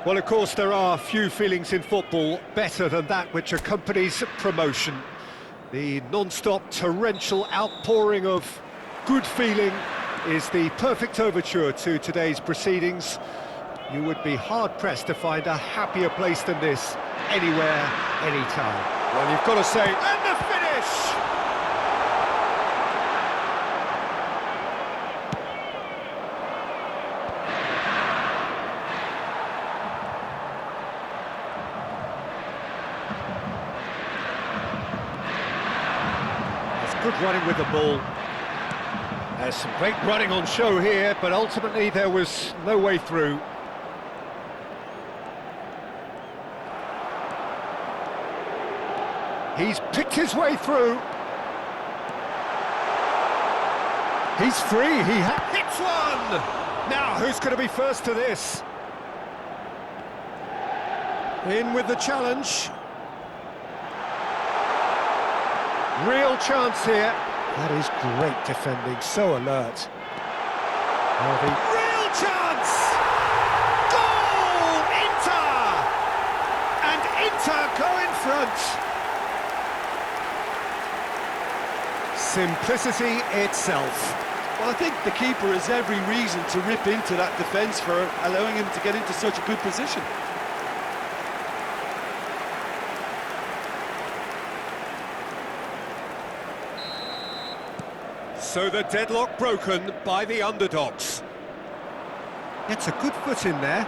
Well, of course, there are few feelings in football better than that which accompanies promotion. The non-stop torrential outpouring of good feeling is the perfect overture to today's proceedings. You would be hard-pressed to find a happier place than this anywhere, anytime. Well, you've got to say, and the finish! Good running with the ball. There's some great running on show here, but ultimately there was no way through. He's picked his way through. He's free, he hits one! Now, who's going to be first to this? In with the challenge. Real chance here. That is great defending, so alert. Real chance! Goal! Inter! And Inter go in front. Simplicity itself. Well, I think the keeper has every reason to rip into that defence for allowing him to get into such a good position. So the deadlock broken by the underdogs. Gets a good foot in there.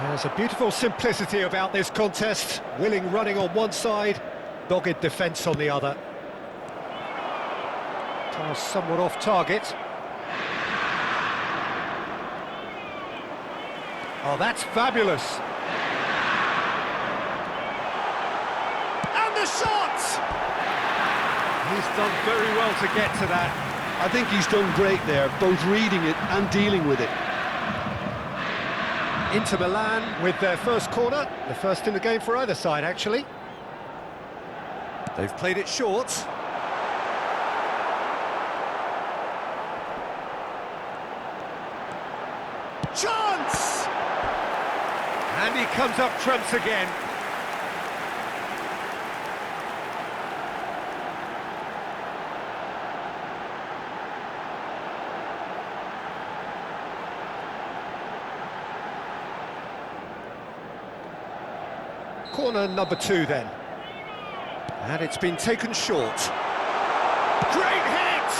There's a beautiful simplicity about this contest. Willing running on one side, dogged defence on the other. Toss somewhat off target. Oh, that's fabulous. Shot! He's done very well to get to that. I think he's done great there, both reading it and dealing with it. Inter Milan with their first corner, the first in the game for either side, actually. They've played it short. Chance! And he comes up trumps again. Corner number 2 then. And it's been taken short. Great hit!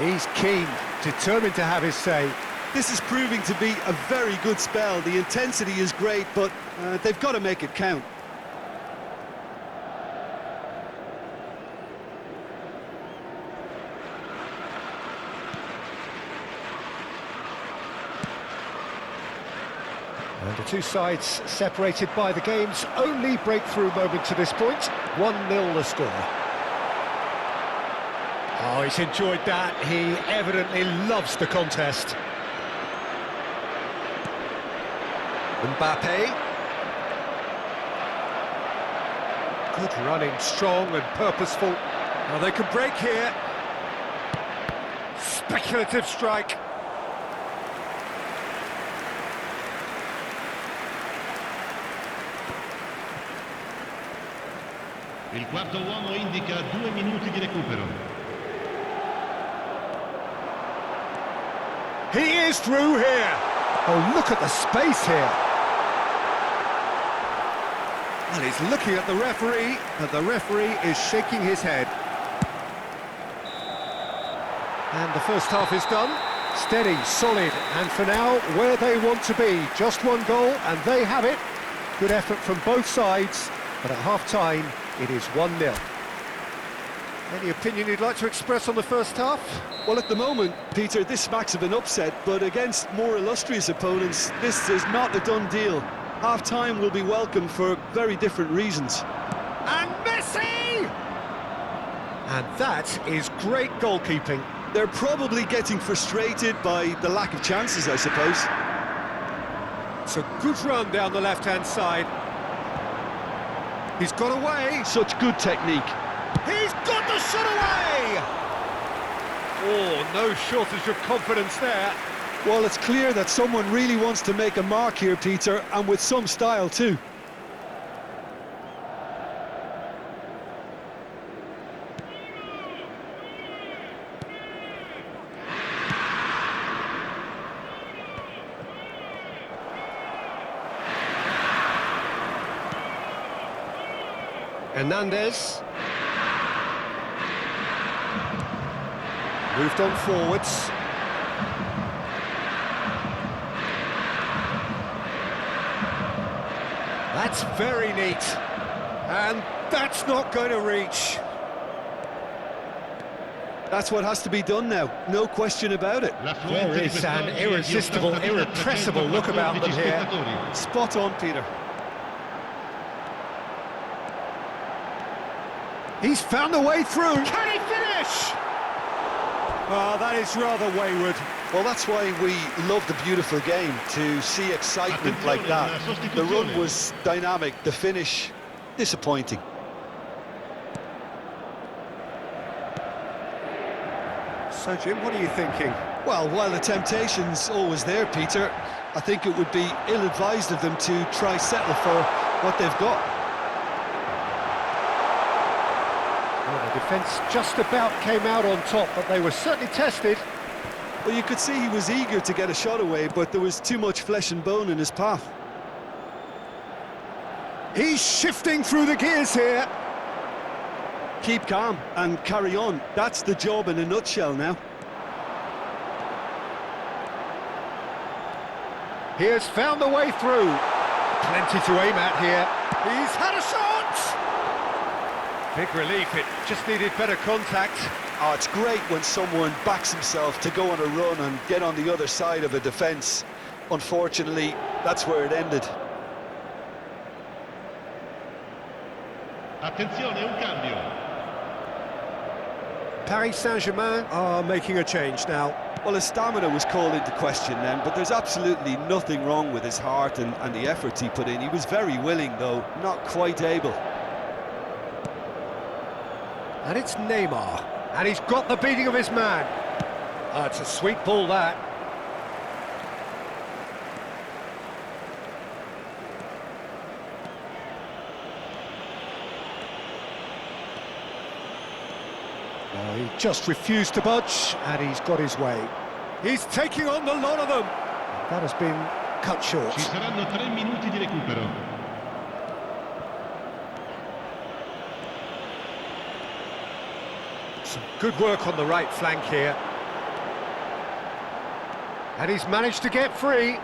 He's keen, determined to have his say. This is proving to be a very good spell. The intensity is great, but they've got to make it count. And the two sides separated by the game's only breakthrough moment to this point. 1-0 the score. Oh, he's enjoyed that. He evidently loves the contest. Mbappe. Good running, strong and purposeful. Now they can break here. Speculative strike. Il quarto uomo indica 2 minuti di recupero. He is through here. Oh, look at the space here. Well, he's looking at the referee, but the referee is shaking his head. And the first half is done. Steady, solid, and for now, where they want to be. Just one goal, and they have it. Good effort from both sides, but at half-time, it is 1-0. Any opinion you'd like to express on the first half? Well, at the moment, Peter, this smacks of an upset, but against more illustrious opponents, this is not a done deal. Half-time will be welcome for very different reasons. And Messi! And that is great goalkeeping. They're probably getting frustrated by the lack of chances, I suppose. It's a good run down the left-hand side. He's got away. Such good technique. He's got the shot away! Oh, no shortage of confidence there. Well, it's clear that someone really wants to make a mark here, Peter, and with some style too. Hernandez. Moved on forwards. That's very neat. And that's not going to reach. That's what has to be done now, no question about it. There is an irresistible, irrepressible look about them here. Spot on, Peter. He's found a way through. Can he finish? Oh, that is rather wayward. Well, that's why we love the beautiful game, to see excitement like that. The run was dynamic, the finish disappointing. So, Jim, what are you thinking? Well, while the temptation's always there, Peter, I think it would be ill-advised of them to try settle for what they've got. Well, the defence just about came out on top, but they were certainly tested. Well, you could see he was eager to get a shot away, but there was too much flesh and bone in his path. He's shifting through the gears here. Keep calm and carry on. That's the job in a nutshell now. He has found the way through. Plenty to aim at here. He's had a shot! Big relief, it just needed better contact. Oh, it's great when someone backs himself to go on a run and get on the other side of a defence. Unfortunately, that's where it ended. Attenzione, un cambio. Paris Saint-Germain are making a change now. Well, his stamina was called into question then, but there's absolutely nothing wrong with his heart and the efforts he put in. He was very willing, though, not quite able. And it's Neymar. And he's got the beating of his man. Oh, it's a sweet ball, that. Oh, he just refused to budge, and he's got his way. He's taking on the lot of them. That has been cut short. Ci saranno 3 minuti di recupero. Some good work on the right flank here. And he's managed to get free.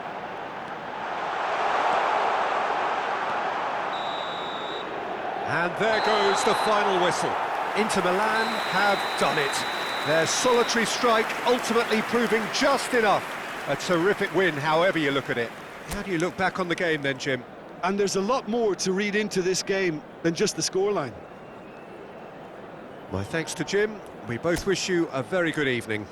And there goes the final whistle. Inter Milan have done it. Their solitary strike ultimately proving just enough. A terrific win, however you look at it. How do you look back on the game then, Jim? And there's a lot more to read into this game than just the scoreline. My thanks to Jim. We both wish you a very good evening.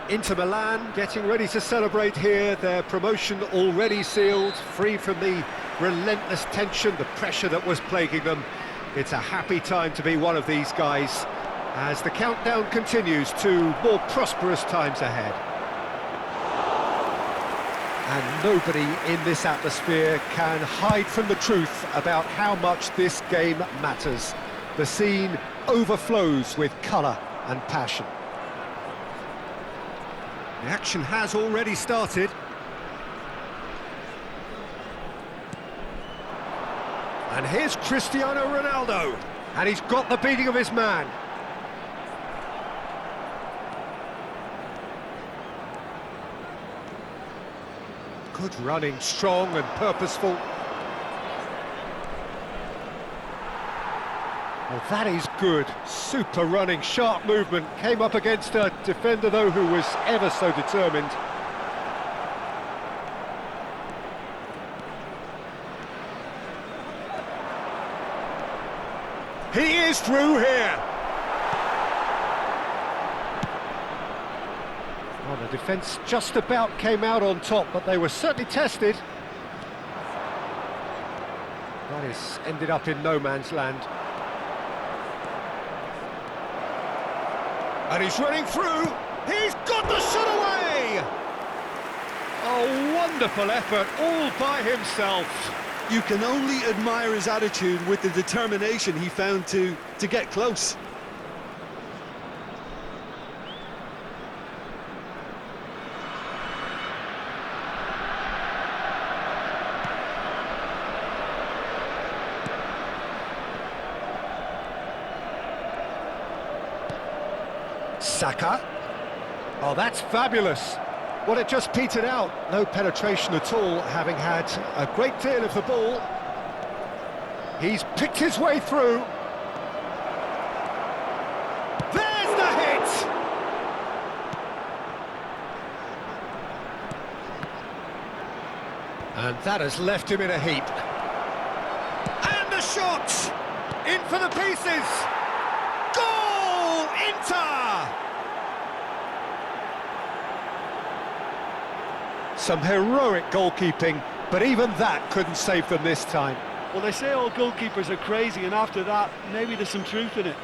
Inter Milan getting ready to celebrate here, their promotion already sealed, free from the relentless tension, the pressure that was plaguing them. It's a happy time to be one of these guys as the countdown continues to more prosperous times ahead. And nobody in this atmosphere can hide from the truth about how much this game matters. The scene overflows with colour and passion. The action has already started. And here's Cristiano Ronaldo. And he's got the beating of his man. Good running, strong and purposeful. Well, that is good. Super running, sharp movement. Came up against a defender, though, who was ever so determined. He is through here. Well, the defence just about came out on top, but they were certainly tested. That is ended up in no man's land. And he's running through. He's got the shot away! A wonderful effort all by himself. You can only admire his attitude with the determination he found to get close. Saka. Oh, that's fabulous. Well, it just petered out. No penetration at all, having had a great deal of the ball. He's picked his way through. There's the hit! And that has left him in a heap. And the shot! In for the pieces! Goal! Inter! Some heroic goalkeeping, but even that couldn't save them this time. Well, they say all goalkeepers are crazy, and after that, maybe there's some truth in it.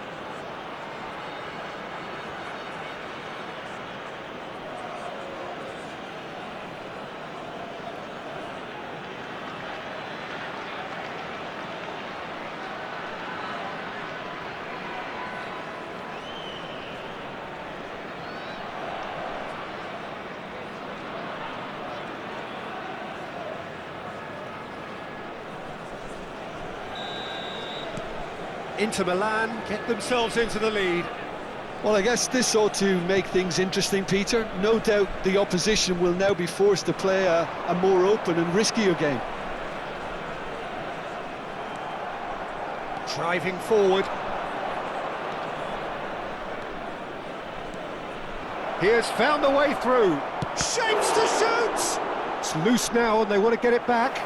Inter Milan get themselves into the lead. Well, I guess this ought to make things interesting, Peter. No doubt the opposition will now be forced to play a more open and riskier game. Driving forward. He has found the way through. Shapes to shoot! It's loose now and they want to get it back.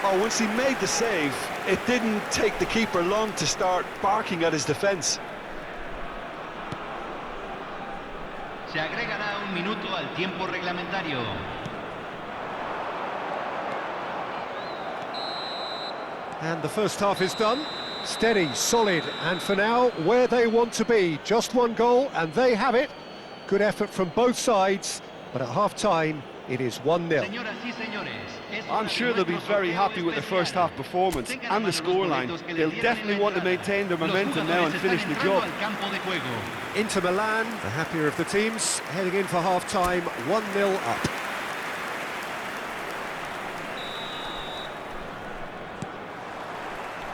Oh, once he made the save, it didn't take the keeper long to start barking at his defence. Se agregará un minuto al tiempo reglamentario. And the first half is done. Steady, solid, and for now, where they want to be. Just one goal, and they have it. Good effort from both sides, but at half-time, it is 1-0. I'm sure they'll be very happy with the first half performance and the scoreline. They'll definitely want to maintain their momentum now and finish the job. Inter Milan, the happier of the teams, heading in for half-time, 1-0 up.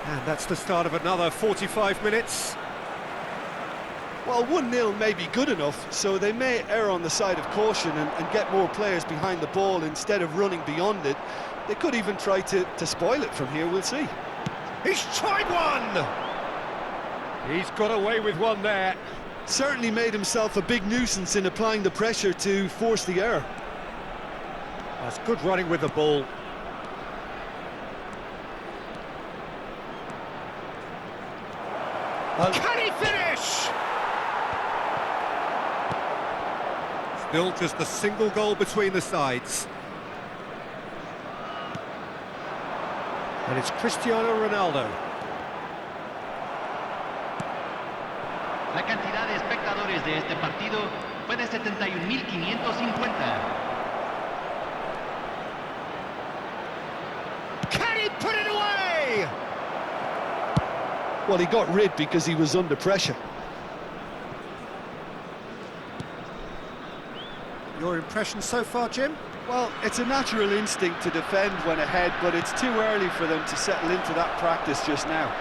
And that's the start of another 45 minutes. Well, 1-0 may be good enough, so they may err on the side of caution and get more players behind the ball instead of running beyond it. They could even try to spoil it from here, we'll see. He's tried one! He's got away with one there. Certainly made himself a big nuisance in applying the pressure to force the error. That's good running with the ball. Can he finish? Still just a single goal between the sides. And it's Cristiano Ronaldo. La cantidad de espectadores de este partido fue de 71.550. put it away! Well, he got rid because he was under pressure. Your impression so far, Jim? Well, it's a natural instinct to defend when ahead, but it's too early for them to settle into that practice just now.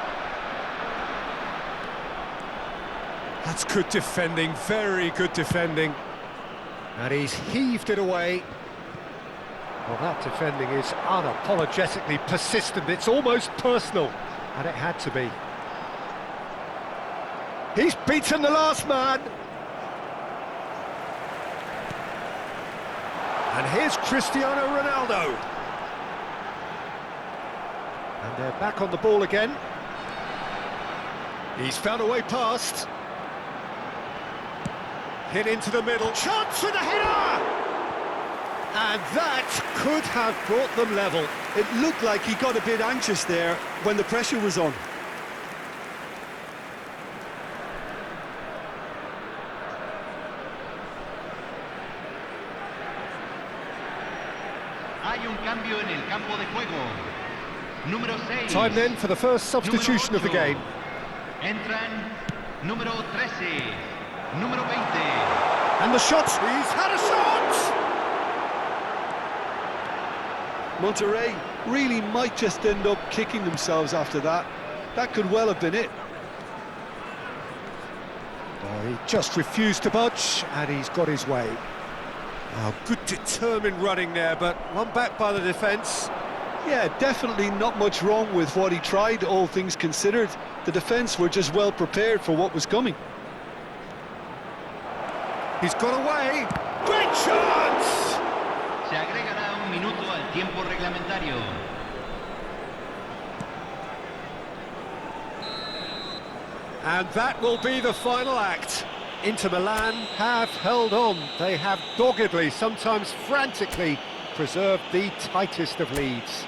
That's good defending, very good defending. And he's heaved it away. Well, that defending is unapologetically persistent. It's almost personal, and it had to be. He's beaten the last man. And here's Cristiano Ronaldo. And they're back on the ball again. He's found a way past. Hit into the middle. Chance for the header! And that could have brought them level. It looked like he got a bit anxious there when the pressure was on. Hay un cambio en el campo de juego. Número 6. Time then for the first substitution of the game. Entran número 13, número 20. And the shot, he's had a shot! Monterrey really might just end up kicking themselves after that. That could well have been it. Oh, he just refused to budge, and he's got his way. Oh, good determined running there, but one back by the defence. Yeah, definitely not much wrong with what he tried, all things considered. The defence were just well prepared for what was coming. He's got away. Great chance! Se agregará un minuto al tiempo reglamentario. And that will be the final act. Inter Milan have held on. They have doggedly, sometimes frantically, preserved the tightest of leads.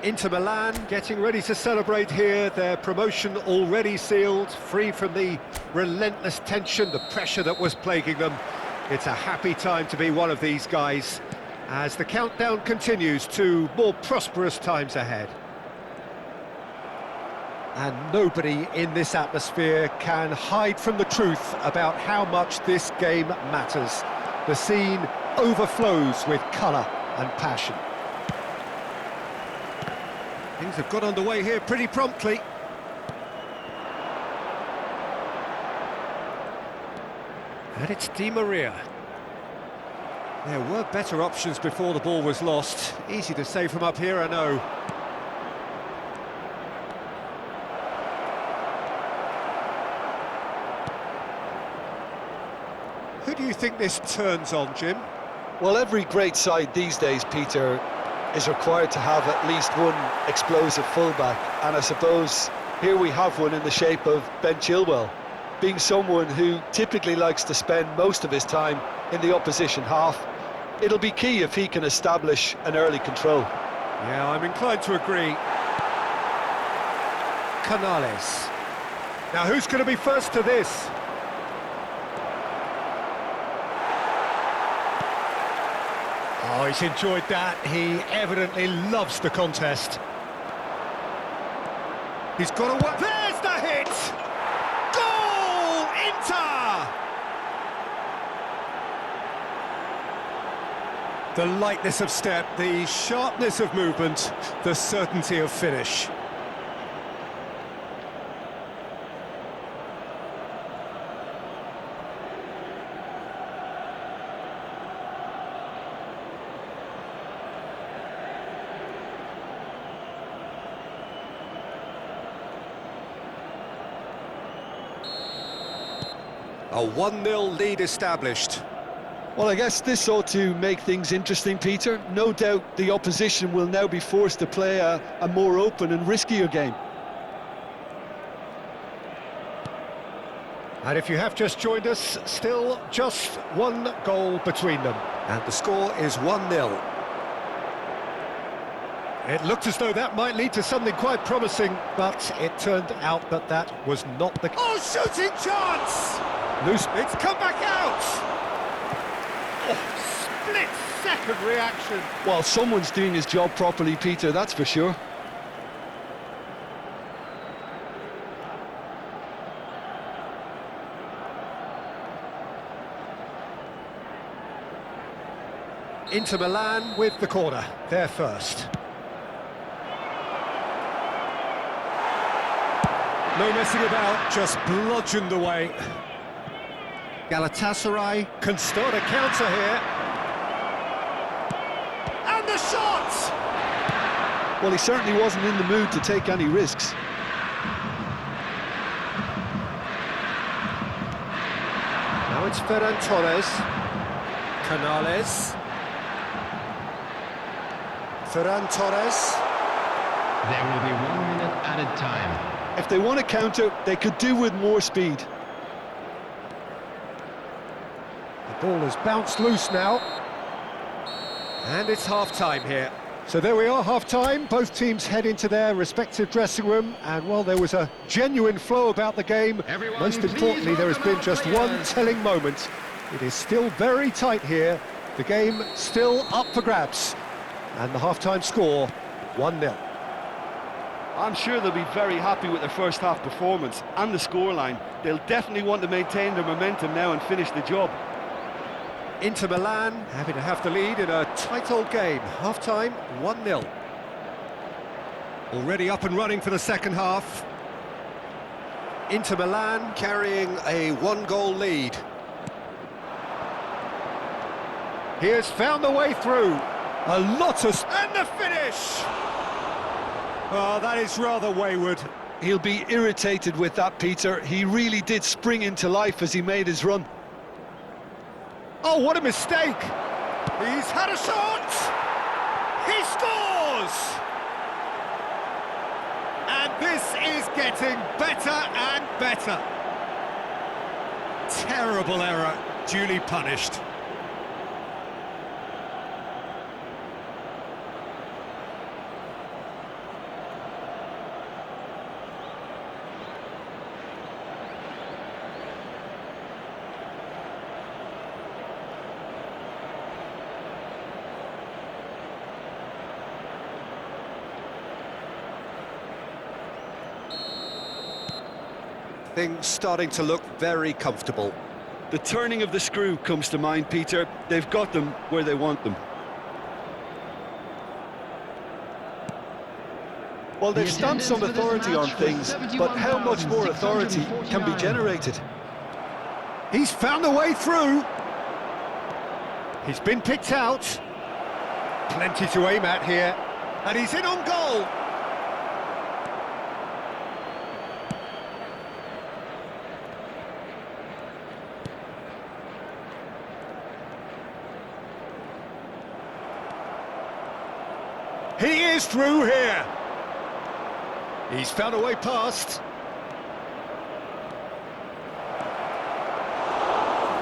Inter Milan getting ready to celebrate here, their promotion already sealed, free from the relentless tension, the pressure that was plaguing them. It's a happy time to be one of these guys as the countdown continues to more prosperous times ahead. And nobody in this atmosphere can hide from the truth about how much this game matters. The scene overflows with colour and passion. Things have got underway here pretty promptly. And it's Di Maria. There were better options before the ball was lost. Easy to say from up here, I know. think this turns on, Jim? Well, every great side these days, Peter, is required to have at least one explosive fullback, and I suppose here we have one in the shape of Ben Chilwell, being someone who typically likes to spend most of his time in the opposition half. It'll be key if he can establish an early control. Yeah, I'm inclined to agree. Canales. Now, who's going to be first to this? Oh, he's enjoyed that. He evidently loves the contest. He's got to work. There's the hit! Goal! Inter! The lightness of step, the sharpness of movement, the certainty of finish. A 1-0 lead established. Well, I guess this ought to make things interesting, Peter. No doubt the opposition will now be forced to play a more open and riskier game. And if you have just joined us, still just one goal between them. And the score is 1-0. It looked as though that might lead to something quite promising, but it turned out that that was not the... Oh, shooting chance! Loose, it's come back out! Oh, split-second reaction. Well, someone's doing his job properly, Peter, that's for sure. Inter Milan with the corner, they're first. No messing about, just bludgeoned away. Galatasaray can start a counter here. And the shot! Well, he certainly wasn't in the mood to take any risks. Now it's Ferran Torres. Canales. Ferran Torres. There will be 1 minute added time. If they want to counter, they could do with more speed. The ball has bounced loose now. And it's half-time here. So there we are, half-time. Both teams head into their respective dressing room. And, well, there was a genuine flow about the game. Everyone, most importantly, there has been just one telling moment. It is still very tight here. The game still up for grabs. And the half-time score, 1-0. I'm sure they'll be very happy with their first half performance and the scoreline. They'll definitely want to maintain their momentum now and finish the job. Inter Milan having to have the lead in a tight old game. Half-time, 1-0. Already up and running for the second half. Inter Milan carrying a 1-goal lead. He has found the way through. A lot of... And the finish! Oh, that is rather wayward. He'll be irritated with that, Peter. He really did spring into life as he made his run. Oh, what a mistake! He's had a shot! He scores! And this is getting better and better. Terrible error, duly punished. Things starting to look very comfortable. The turning of the screw comes to mind, Peter. They've got them where they want them. Well, they've stamped some authority on things, but how much more authority can be generated? He's found a way through. He's been picked out. Plenty to aim at here. And he's in on goal. He is through here. He's found a way past.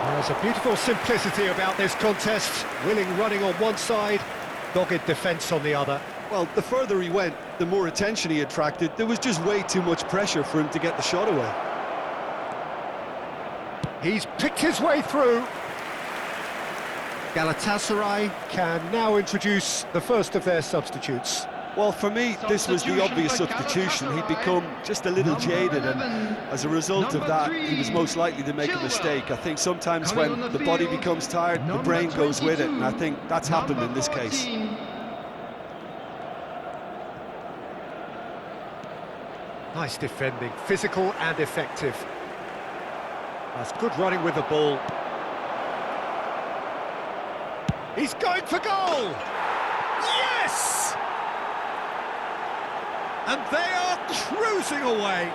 There's a beautiful simplicity about this contest. Willing running on one side, dogged defence on the other. Well, the further he went, the more attention he attracted. There was just way too much pressure for him to get the shot away. He's picked his way through. Galatasaray can now introduce the first of their substitutes. Well, for me, this was the obvious substitution. He'd become just a little jaded, and as a result of that, he was most likely to make a mistake. I think sometimes when the body becomes tired, the brain goes with it, and I think that's happened in this case. Nice defending, physical and effective. That's good running with the ball. He's going for goal! Yes! And they are cruising away.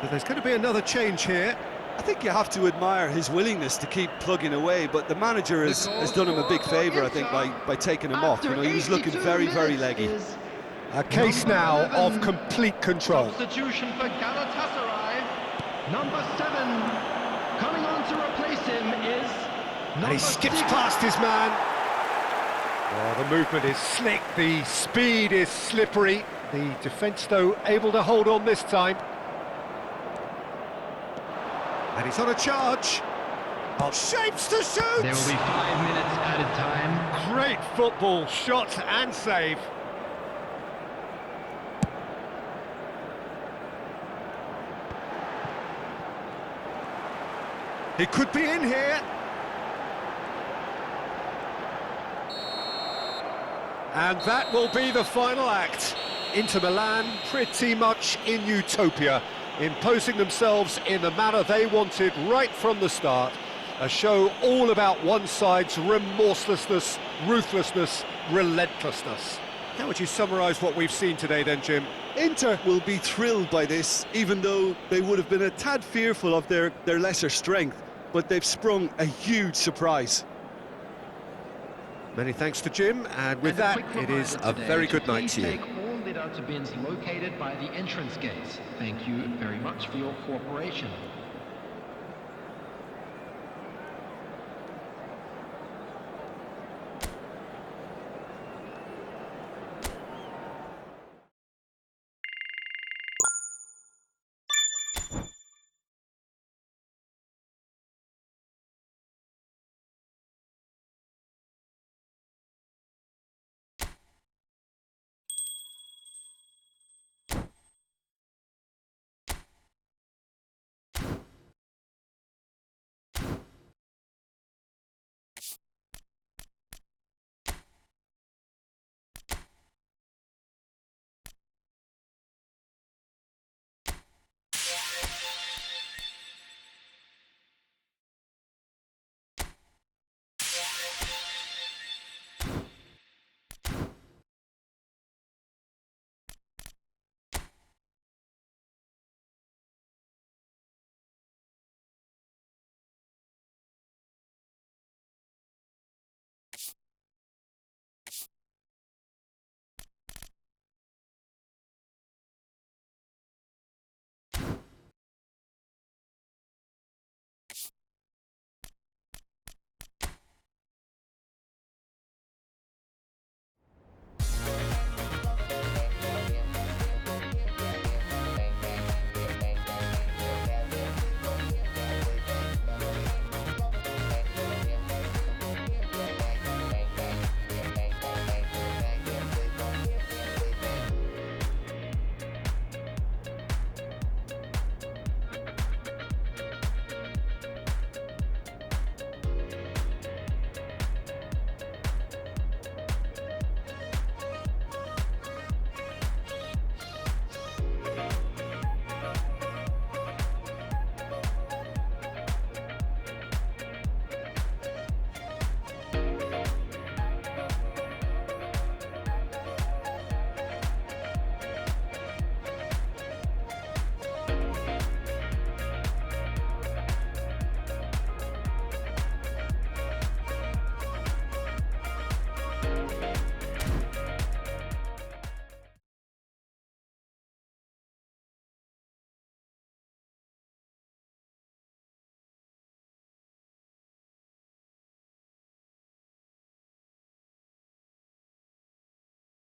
So there's going to be another change here. I think you have to admire his willingness to keep plugging away, but the manager has done him a big favour, I think, by taking him off. You know, he was looking very, very leggy. A case now of complete control. Substitution for Galatasaray. Number 7 coming on to replace him is And he skips past his man. Oh, the movement is slick, the speed is slippery. The defence, though, able to hold on this time. And he's on a charge. Oh, shapes to shoot! There will be 5 minutes added time. Great football, shot and save. He could be in here. And that will be the final act. Inter Milan pretty much in utopia, imposing themselves in the manner they wanted right from the start. A show all about one side's remorselessness, ruthlessness, relentlessness. How would you summarise what we've seen today then, Jim? Inter will be thrilled by this, even though they would have been a tad fearful of their lesser strength, but they've sprung a huge surprise. Many thanks to Jim, and with that, it is a very good night to you. Take all litter to bins located by the entrance gates. Thank you very much for your cooperation.